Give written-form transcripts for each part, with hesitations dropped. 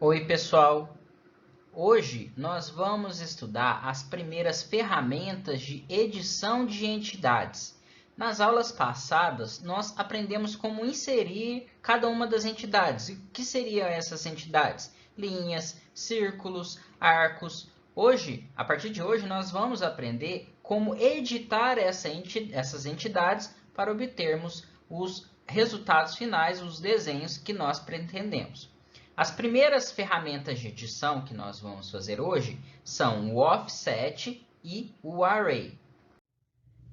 Oi, pessoal! Hoje nós vamos estudar as primeiras ferramentas de edição de entidades. Nas aulas passadas, nós aprendemos como inserir cada uma das entidades. E o que seriam essas entidades? Linhas, círculos, arcos. Hoje, a partir de hoje, nós vamos aprender como editar essas entidades para obtermos os resultados finais, os desenhos que nós pretendemos. As primeiras ferramentas de edição que nós vamos fazer hoje são o Offset e o Array.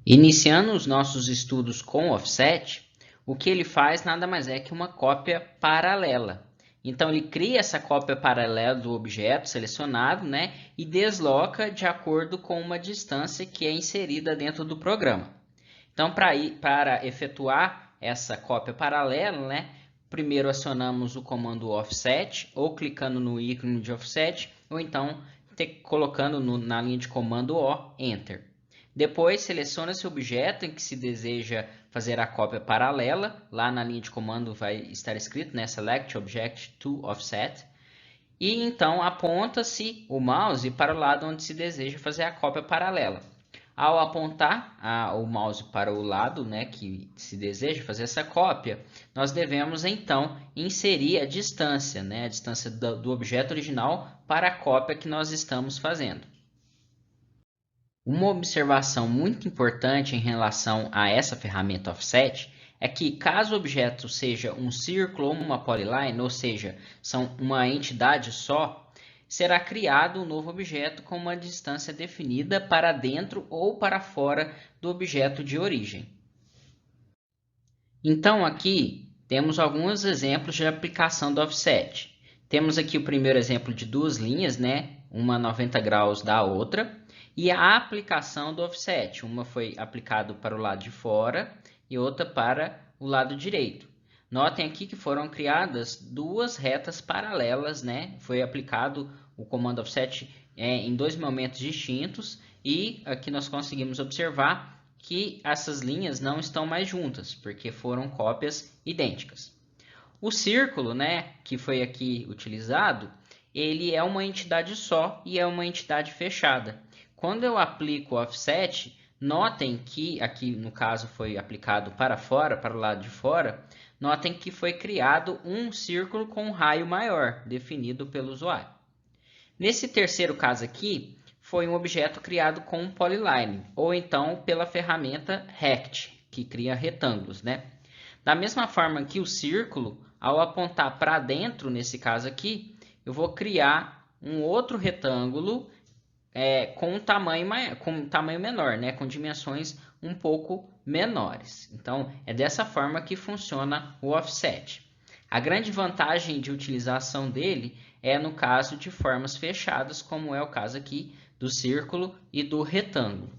Iniciando os nossos estudos com o Offset, o que ele faz nada mais é que uma cópia paralela. Então, ele cria essa cópia paralela do objeto selecionado, e desloca de acordo com uma distância que é inserida dentro do programa. Então, para efetuar essa cópia paralela, primeiro acionamos o comando offset, ou clicando no ícone de offset, ou então colocando na linha de comando O, Enter. Depois seleciona esse objeto em que se deseja fazer a cópia paralela. Lá na linha de comando vai estar escrito, Select Object to Offset. E então aponta-se o mouse para o lado onde se deseja fazer a cópia paralela. Ao apontar o mouse para o lado que se deseja fazer essa cópia, nós devemos então inserir a distância, a distância do objeto original para a cópia que nós estamos fazendo. Uma observação muito importante em relação a essa ferramenta Offset é que caso o objeto seja um círculo ou uma polyline, ou seja, são uma entidade só, será criado um novo objeto com uma distância definida para dentro ou para fora do objeto de origem. Então, aqui temos alguns exemplos de aplicação do offset. Temos aqui o primeiro exemplo de duas linhas, uma 90 graus da outra, e a aplicação do offset. Uma foi aplicada para o lado de fora e outra para o lado direito. Notem aqui que foram criadas duas retas paralelas, Foi aplicado o comando offset em dois momentos distintos e aqui nós conseguimos observar que essas linhas não estão mais juntas, porque foram cópias idênticas. O círculo, que foi aqui utilizado, ele é uma entidade só e é uma entidade fechada. Quando eu aplico o offset, notem que aqui no caso foi aplicado para fora, para o lado de fora. Notem que foi criado um círculo com um raio maior, definido pelo usuário. Nesse terceiro caso aqui, foi um objeto criado com um polyline, ou então pela ferramenta Rect, que cria retângulos, Da mesma forma que o círculo, ao apontar para dentro, nesse caso aqui, eu vou criar um outro retângulo com um tamanho menor, com dimensões um pouco menores. Então, é dessa forma que funciona o offset. A grande vantagem de utilização dele é no caso de formas fechadas, como é o caso aqui do círculo e do retângulo.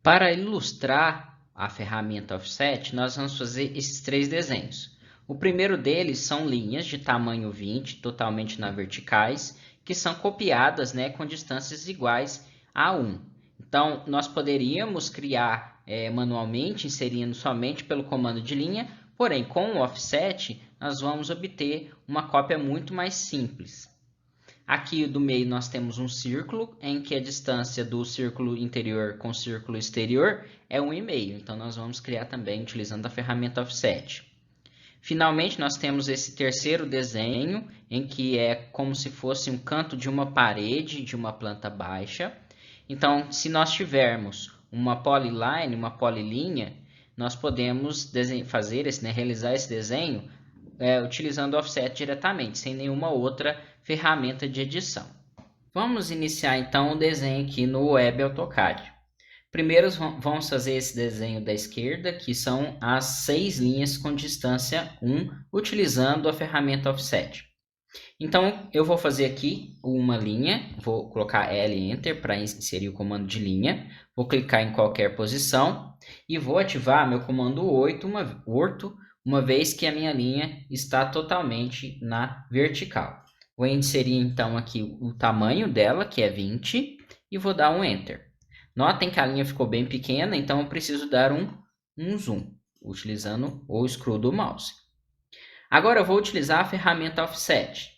Para ilustrar a ferramenta offset, nós vamos fazer esses três desenhos. O primeiro deles são linhas de tamanho 20, totalmente na verticais, que são copiadas com distâncias iguais a 1. Então, nós poderíamos criar manualmente, inserindo somente pelo comando de linha, porém, com o offset, nós vamos obter uma cópia muito mais simples. Aqui do meio nós temos um círculo, em que a distância do círculo interior com o círculo exterior é 1,5. Então, nós vamos criar também utilizando a ferramenta offset. Finalmente, nós temos esse terceiro desenho, em que é como se fosse um canto de uma parede de uma planta baixa. Então, se nós tivermos uma polyline, uma polylinha, nós podemos realizar esse desenho utilizando o offset diretamente, sem nenhuma outra ferramenta de edição. Vamos iniciar então o desenho aqui no Web AutoCAD. Primeiro vamos fazer esse desenho da esquerda, que são as 6 linhas com distância 1, utilizando a ferramenta Offset. Então, eu vou fazer aqui uma linha, vou colocar L Enter para inserir o comando de linha, vou clicar em qualquer posição e vou ativar meu comando orto, uma vez que a minha linha está totalmente na vertical. Vou inserir então aqui o tamanho dela, que é 20, e vou dar um Enter. Notem que a linha ficou bem pequena, então eu preciso dar um zoom, utilizando o scroll do mouse. Agora eu vou utilizar a ferramenta Offset.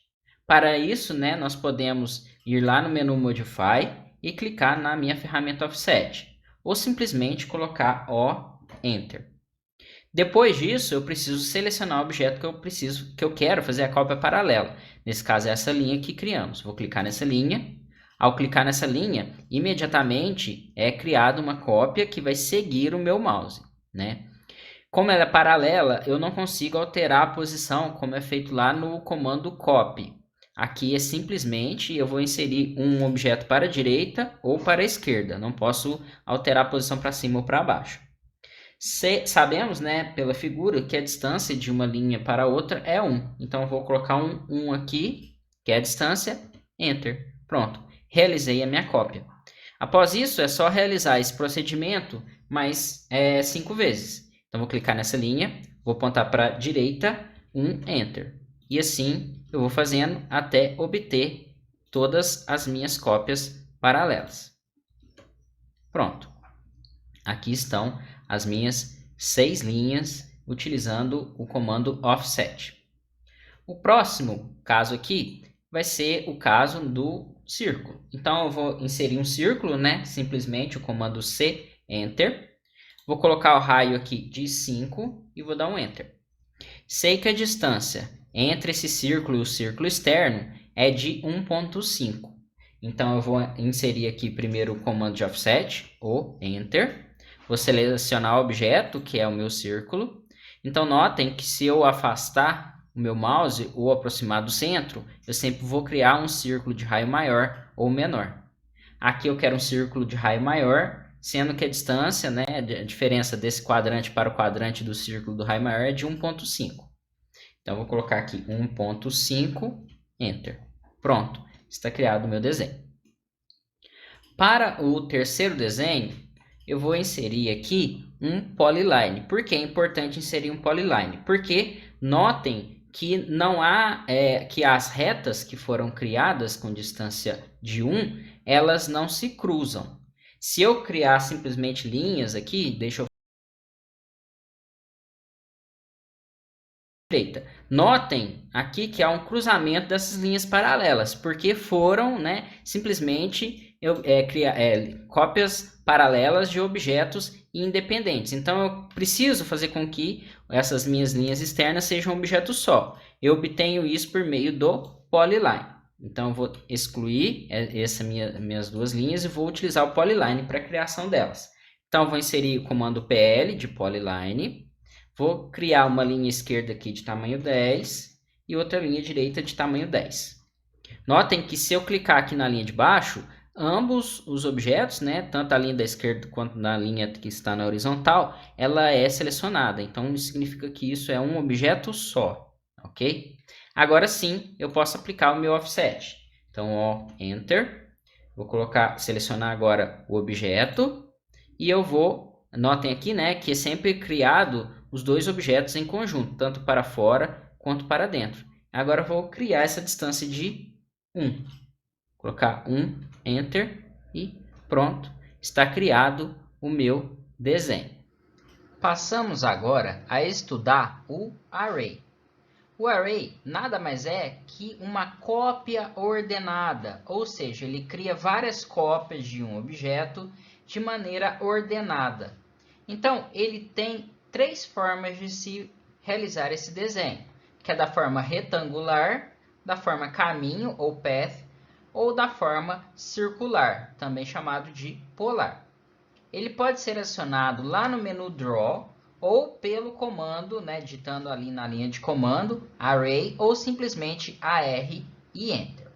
Para isso, né, nós podemos ir lá no menu Modify e clicar na minha ferramenta Offset, ou simplesmente colocar O, Enter. Depois disso, eu preciso selecionar o objeto que eu quero fazer a cópia paralela. Nesse caso, é essa linha que criamos. Vou clicar nessa linha. Ao clicar nessa linha, imediatamente é criada uma cópia que vai seguir o meu mouse, né? Como ela é paralela, eu não consigo alterar a posição como é feito lá no comando copy. Aqui é simplesmente eu vou inserir um objeto para a direita ou para a esquerda. Não posso alterar a posição para cima ou para baixo. Sabemos, né, pela figura, que a distância de uma linha para outra é 1. Então, eu vou colocar um 1 aqui, que é a distância, Enter. Pronto, realizei a minha cópia. Após isso, é só realizar esse procedimento mais 5 vezes. Então, vou clicar nessa linha, vou apontar para a direita, 1, Enter. E assim, eu vou fazendo até obter todas as minhas cópias paralelas. Pronto. Aqui estão as minhas 6 linhas utilizando o comando offset. O próximo caso aqui vai ser o caso do círculo. Então eu vou inserir um círculo, né? Simplesmente o comando C, Enter. Vou colocar o raio aqui de 5 e vou dar um Enter. Sei que a distância entre esse círculo e o círculo externo é de 1.5. Então eu vou inserir aqui primeiro o comando de offset, ou Enter. Vou selecionar o objeto, que é o meu círculo. Então, notem que se eu afastar o meu mouse ou aproximar do centro, eu sempre vou criar um círculo de raio maior ou menor. Aqui eu quero um círculo de raio maior, sendo que a distância, né, a diferença desse quadrante para o quadrante do círculo do raio maior é de 1.5. Então, eu vou colocar aqui 1.5, Enter. Pronto, está criado o meu desenho. Para o terceiro desenho, eu vou inserir aqui um polyline. Por que é importante inserir um polyline? Porque notem que não há que as retas que foram criadas com distância de 1, elas não se cruzam. Se eu criar simplesmente linhas aqui, deixa eu notem aqui que há um cruzamento dessas linhas paralelas, porque foram, né, simplesmente cópias paralelas de objetos independentes. Então, eu preciso fazer com que essas minhas linhas externas sejam um objeto só. Eu obtenho isso por meio do polyline. Então, eu vou excluir minhas duas linhas e vou utilizar o polyline para a criação delas. Então, eu vou inserir o comando PL de polyline. Vou criar uma linha esquerda aqui de tamanho 10 e outra linha direita de tamanho 10. Notem que se eu clicar aqui na linha de baixo, ambos os objetos, né, tanto a linha da esquerda quanto na linha que está na horizontal, ela é selecionada. Então, isso significa que isso é um objeto só, ok? Agora sim, eu posso aplicar o meu offset. Então, ó, Enter. Vou selecionar agora o objeto e eu vou, notem aqui, né, que é sempre criado os dois objetos em conjunto, tanto para fora quanto para dentro. Agora eu vou criar essa distância de 1. Colocar 1, Enter e pronto, está criado o meu desenho. Passamos agora a estudar o array. O array nada mais é que uma cópia ordenada, ou seja, ele cria várias cópias de um objeto de maneira ordenada. Então, ele tem 3 formas de se realizar esse desenho, que é da forma retangular, da forma caminho ou path, ou da forma circular, também chamado de polar. Ele pode ser acionado lá no menu Draw, ou pelo comando, né, digitando ali na linha de comando, Array, ou simplesmente AR e Enter.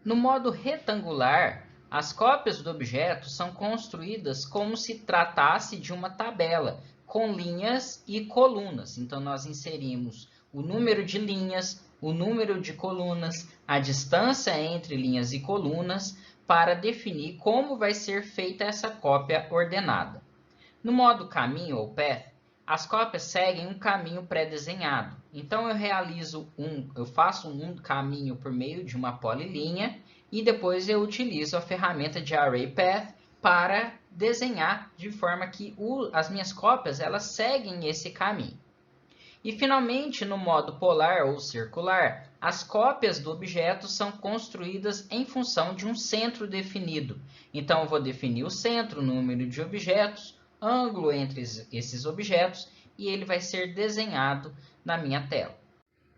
No modo retangular, as cópias do objeto são construídas como se tratasse de uma tabela, com linhas e colunas. Então, nós inserimos o número de linhas, o número de colunas, a distância entre linhas e colunas, para definir como vai ser feita essa cópia ordenada. No modo caminho ou path, as cópias seguem um caminho pré-desenhado. Então, eu faço um caminho por meio de uma polilinha e depois eu utilizo a ferramenta de Array Path para desenhar de forma que as minhas cópias elas seguem esse caminho. E finalmente, no modo polar ou circular, As cópias do objeto são construídas em função de um centro definido. Então, eu vou definir o centro, o número de objetos, ângulo entre esses objetos, e ele vai ser desenhado na minha tela.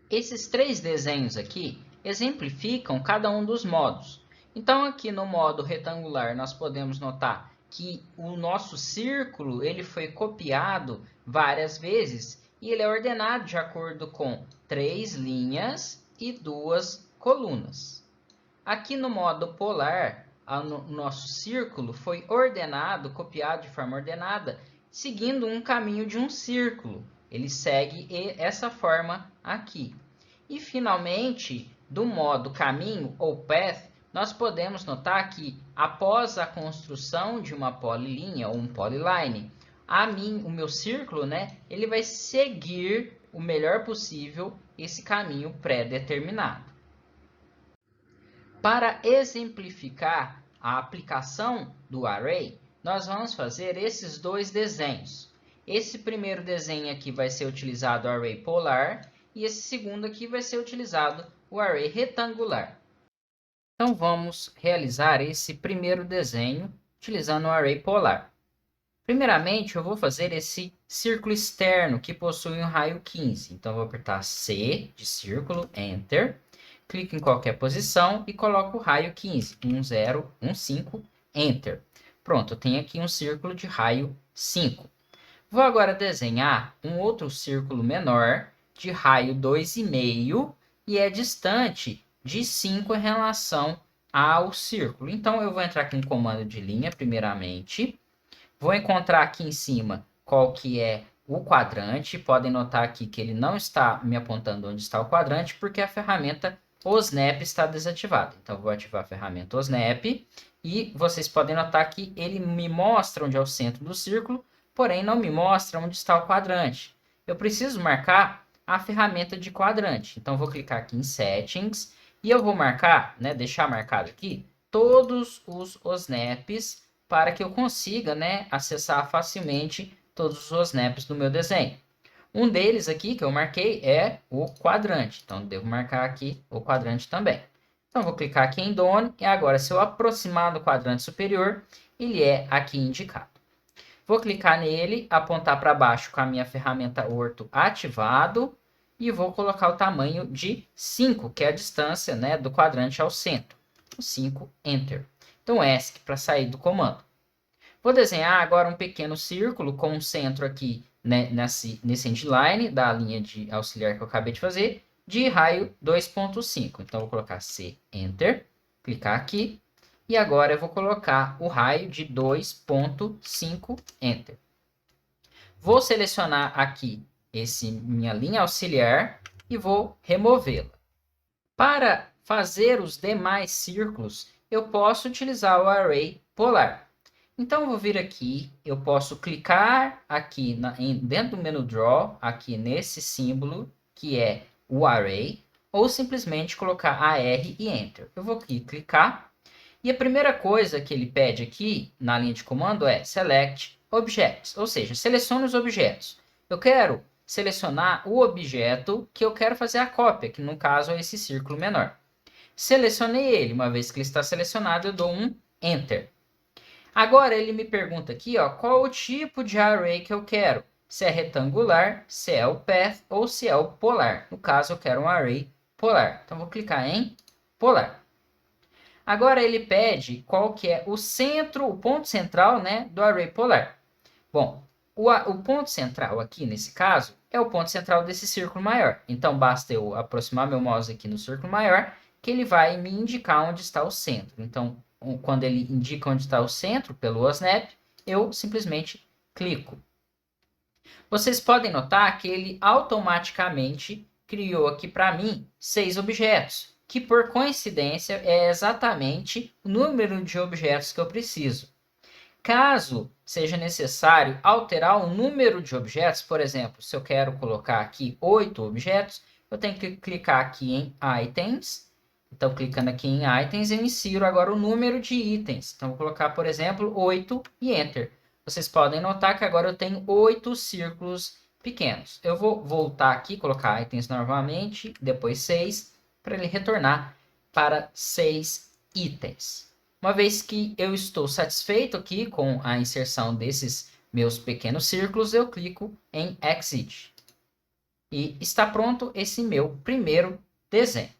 Esses 3 desenhos aqui exemplificam cada um dos modos. Então, aqui no modo retangular, nós podemos notar que o nosso círculo ele foi copiado várias vezes e ele é ordenado de acordo com 3 linhas e 2 colunas. Aqui no modo polar, o nosso círculo foi ordenado, copiado de forma ordenada, seguindo um caminho de um círculo. Ele segue essa forma aqui. E, finalmente, do modo caminho ou path, nós podemos notar que, após a construção de uma polilinha ou um polyline, o meu círculo, ele vai seguir o melhor possível esse caminho pré-determinado. Para exemplificar a aplicação do array, nós vamos fazer esses 2 desenhos. Esse primeiro desenho aqui vai ser utilizado o array polar e esse segundo aqui vai ser utilizado o array retangular. Então, vamos realizar esse primeiro desenho utilizando o array polar. Primeiramente, eu vou fazer esse círculo externo que possui um raio 15. Então, eu vou apertar C de círculo, Enter. Clico em qualquer posição e coloco o raio 15, 1, 0, 1, 5, Enter. Pronto, eu tenho aqui um círculo de raio 5. Vou agora desenhar um outro círculo menor de raio 2,5 e é distante de 5 em relação ao círculo. Então, eu vou entrar aqui em comando de linha, primeiramente. Vou encontrar aqui em cima qual que é o quadrante. Podem notar aqui que ele não está me apontando onde está o quadrante, porque a ferramenta OSNAP está desativada. Então, eu vou ativar a ferramenta OSNAP e vocês podem notar que ele me mostra onde é o centro do círculo, porém não me mostra onde está o quadrante. Eu preciso marcar a ferramenta de quadrante. Então, eu vou clicar aqui em Settings e eu vou marcar, deixar marcado aqui, todos os OSNAPs para que eu consiga, acessar facilmente todos os OSNAPs do meu desenho. Um deles aqui que eu marquei é o quadrante. Então, devo marcar aqui o quadrante também. Então, vou clicar aqui em Done e agora, se eu aproximar do quadrante superior, ele é aqui indicado. Vou clicar nele, apontar para baixo com a minha ferramenta orto ativado e vou colocar o tamanho de 5, que é a distância, do quadrante ao centro. 5, Enter. Então, ESC para sair do comando. Vou desenhar agora um pequeno círculo com um centro aqui, nesse endline da linha de auxiliar que eu acabei de fazer, de raio 2,5. Então, vou colocar C, Enter, clicar aqui, e agora eu vou colocar o raio de 2,5, Enter. Vou selecionar aqui minha linha auxiliar e vou removê-la. Para fazer os demais círculos, eu posso utilizar o array polar. Então, eu vou vir aqui, eu posso clicar aqui dentro do menu Draw, aqui nesse símbolo, que é o array, ou simplesmente colocar AR e Enter. Eu vou aqui clicar, e a primeira coisa que ele pede aqui na linha de comando é Select Objects, ou seja, selecione os objetos. Eu quero selecionar o objeto que eu quero fazer a cópia, que no caso é esse círculo menor. Selecionei ele, uma vez que ele está selecionado, eu dou um Enter. Agora ele me pergunta aqui, qual o tipo de array que eu quero. Se é retangular, se é o path ou se é o polar. No caso, eu quero um array polar. Então, vou clicar em polar. Agora ele pede qual que é o centro, o ponto central, do array polar. Bom, o ponto central aqui, nesse caso, é o ponto central desse círculo maior. Então, basta eu aproximar meu mouse aqui no círculo maior, que ele vai me indicar onde está o centro. Então, quando ele indica onde está o centro, pelo OSNAP, eu simplesmente clico. Vocês podem notar que ele automaticamente criou aqui para mim 6 objetos, que por coincidência é exatamente o número de objetos que eu preciso. Caso seja necessário alterar o número de objetos, por exemplo, se eu quero colocar aqui 8 objetos, eu tenho que clicar aqui em Items. Então, clicando aqui em Itens, eu insiro agora o número de itens. Então, vou colocar, por exemplo, 8 e Enter. Vocês podem notar que agora eu tenho 8 círculos pequenos. Eu vou voltar aqui, colocar Itens novamente, depois 6, para ele retornar para 6 itens. Uma vez que eu estou satisfeito aqui com a inserção desses meus pequenos círculos, eu clico em Exit. E está pronto esse meu primeiro desenho.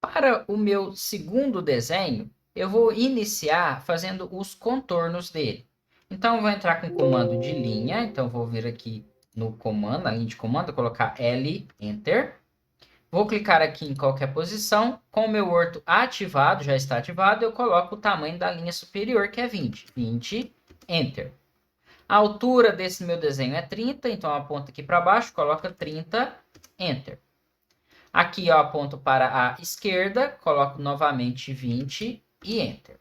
Para o meu segundo desenho, eu vou iniciar fazendo os contornos dele. Então, eu vou entrar com o comando de linha. Então, vou vir aqui no comando, na linha de comando, colocar L, Enter. Vou clicar aqui em qualquer posição. Com o meu orto ativado, já está ativado, eu coloco o tamanho da linha superior, que é 20. 20, Enter. A altura desse meu desenho é 30, então aponta aqui para baixo, coloca 30, Enter. Aqui eu aponto para a esquerda, coloco novamente 20 e Enter.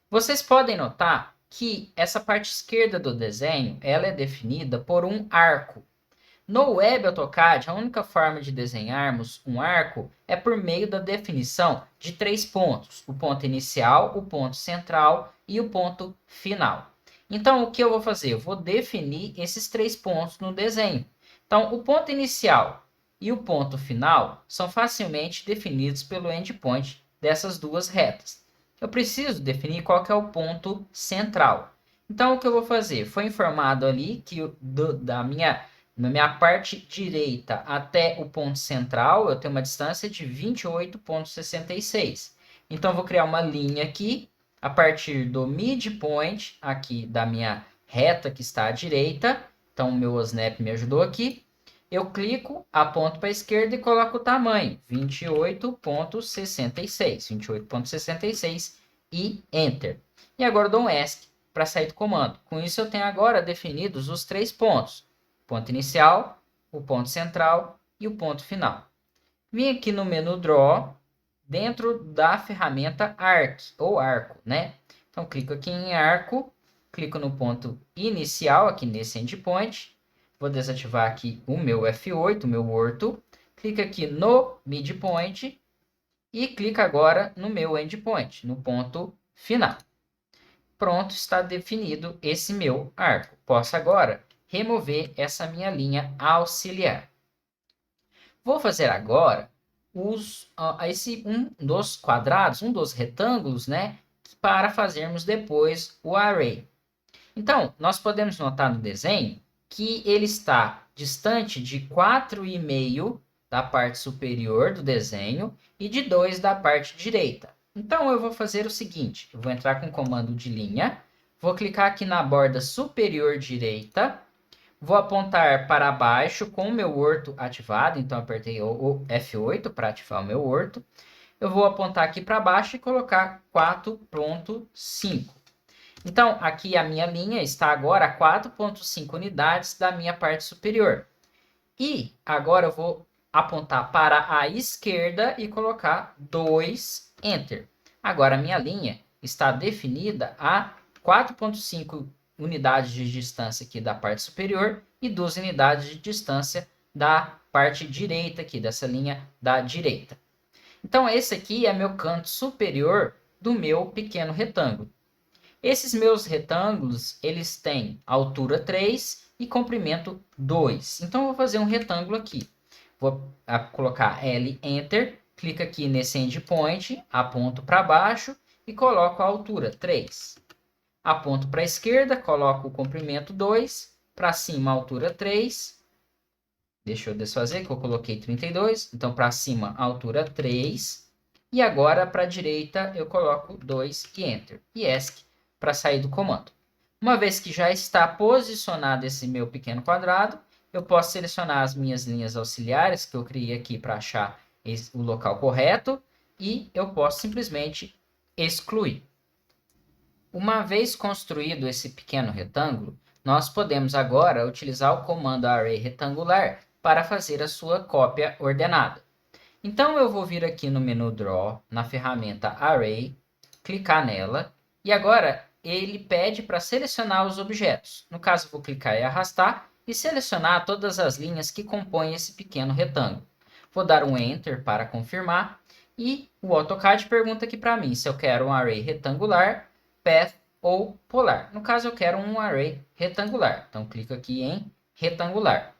Vocês podem notar que essa parte esquerda do desenho ela é definida por um arco. No Web AutoCAD, a única forma de desenharmos um arco é por meio da definição de 3 pontos. O ponto inicial, o ponto central e o ponto final. Então, o que eu vou fazer? Eu vou definir esses 3 pontos no desenho. Então, o ponto inicial e o ponto final são facilmente definidos pelo endpoint dessas duas retas. Eu preciso definir qual que é o ponto central. Então, o que eu vou fazer? Foi informado ali que na minha parte direita até o ponto central, eu tenho uma distância de 28,66. Então, eu vou criar uma linha aqui, a partir do midpoint, aqui da minha reta que está à direita. Então, o meu Snap me ajudou aqui. Eu clico, aponto para a esquerda e coloco o tamanho, 28,66. 28,66 e Enter. E agora eu dou um ESC para sair do comando. Com isso, eu tenho agora definidos os 3 pontos. O ponto inicial, o ponto central e o ponto final. Vim aqui no menu Draw, dentro da ferramenta Arc, ou Arco, né? Então, clico aqui em Arco, clico no ponto inicial, aqui nesse endpoint. Vou desativar aqui o meu F8, o meu orto. Clico aqui no midpoint e clico agora no meu endpoint, no ponto final. Pronto, está definido esse meu arco. Posso agora remover essa minha linha auxiliar. Vou fazer agora um dos quadrados, um dos retângulos, né, para fazermos depois o array. Então, nós podemos notar no desenho que ele está distante de 4,5 da parte superior do desenho e de 2 da parte direita. Então, eu vou fazer o seguinte, eu vou entrar com o comando de linha, vou clicar aqui na borda superior direita, vou apontar para baixo com o meu orto ativado, então apertei o F8 para ativar o meu orto. Eu vou apontar aqui para baixo e colocar 4,5. Então, aqui a minha linha está agora a 4,5 unidades da minha parte superior. E agora eu vou apontar para a esquerda e colocar 2, Enter. Agora a minha linha está definida a 4,5 unidades de distância aqui da parte superior e 2 unidades de distância da parte direita aqui, dessa linha da direita. Então, esse aqui é meu canto superior do meu pequeno retângulo. Esses meus retângulos, eles têm altura 3 e comprimento 2. Então, eu vou fazer um retângulo aqui. Vou colocar L, Enter, clica aqui nesse endpoint, aponto para baixo e coloco a altura 3. Aponto para a esquerda, coloco o comprimento 2, para cima a altura 3. Deixa eu desfazer que eu coloquei 32. Então, para cima a altura 3. E agora, para a direita, eu coloco 2 e Enter. E ESC para sair do comando. Uma vez que já está posicionado esse meu pequeno quadrado, eu posso selecionar as minhas linhas auxiliares que eu criei aqui para achar o local correto e eu posso simplesmente excluir. Uma vez construído esse pequeno retângulo, nós podemos agora utilizar o comando array retangular para fazer a sua cópia ordenada. Então, eu vou vir aqui no menu Draw, na ferramenta Array, clicar nela, e agora ele pede para selecionar os objetos. No caso, eu vou clicar e arrastar e selecionar todas as linhas que compõem esse pequeno retângulo. Vou dar um Enter para confirmar, e o AutoCAD pergunta aqui para mim se eu quero um array retangular, path ou polar. No caso, eu quero um array retangular. Então, clico aqui em retangular.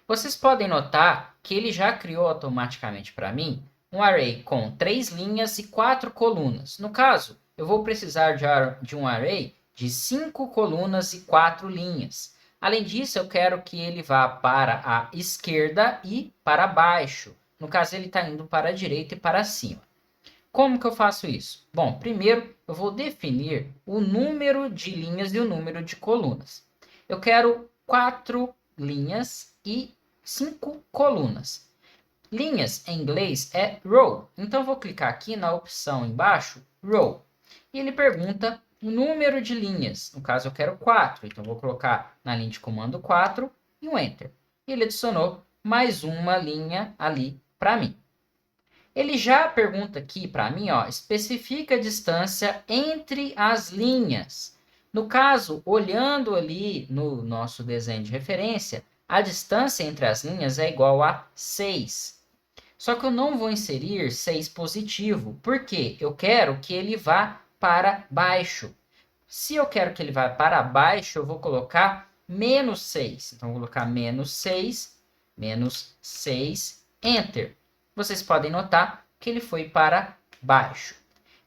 Vocês podem notar que ele já criou automaticamente para mim um array com 3 linhas e 4 colunas. No caso, eu vou precisar de um array de 5 colunas e 4 linhas. Além disso, eu quero que ele vá para a esquerda e para baixo. No caso, ele está indo para a direita e para cima. Como que eu faço isso? Bom, primeiro eu vou definir o número de linhas e o número de colunas. Eu quero 4 linhas e 5 colunas. Linhas em inglês é row. Então eu vou clicar aqui na opção embaixo, row. E ele pergunta o número de linhas. No caso eu quero 4. Então eu vou colocar na linha de comando 4 e um enter. E ele adicionou mais uma linha ali para mim. Ele já pergunta aqui para mim, ó, especifica a distância entre as linhas. No caso, olhando ali no nosso desenho de referência, a distância entre as linhas é igual a 6. Só que eu não vou inserir 6 positivo, porque eu quero que ele vá para baixo. Se eu quero que ele vá para baixo, eu vou colocar menos 6. Então, eu vou colocar menos 6, enter. Vocês podem notar que ele foi para baixo.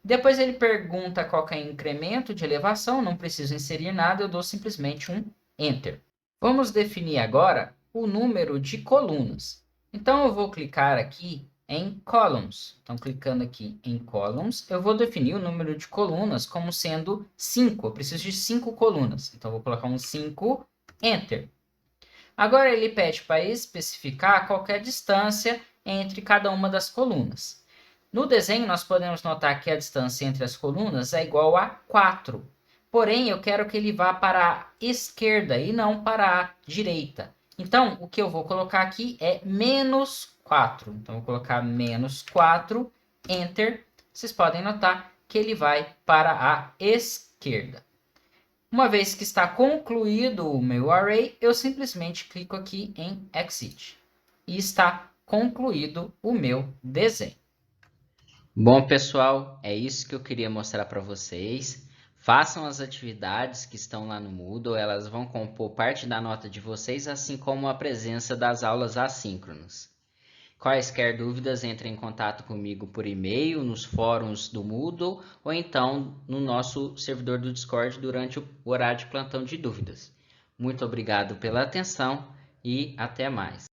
Depois ele pergunta qual que é o incremento de elevação, não preciso inserir nada, eu dou simplesmente um enter. Vamos definir agora o número de colunas. Então, eu vou clicar aqui em Columns. Então, clicando aqui em Columns, eu vou definir o número de colunas como sendo 5. Eu preciso de 5 colunas. Então, eu vou colocar um 5, Enter. Agora, ele pede para especificar qualquer distância entre cada uma das colunas. No desenho, nós podemos notar que a distância entre as colunas é igual a 4. Porém, eu quero que ele vá para a esquerda e não para a direita. Então, o que eu vou colocar aqui é menos 4. Então, eu vou colocar menos 4, Enter. Vocês podem notar que ele vai para a esquerda. Uma vez que está concluído o meu array, eu simplesmente clico aqui em Exit. E está concluído o meu desenho. Bom, pessoal, é isso que eu queria mostrar para vocês. Façam as atividades que estão lá no Moodle, elas vão compor parte da nota de vocês, assim como a presença das aulas assíncronas. Quaisquer dúvidas, entrem em contato comigo por e-mail, nos fóruns do Moodle, ou então no nosso servidor do Discord durante o horário de plantão de dúvidas. Muito obrigado pela atenção e até mais.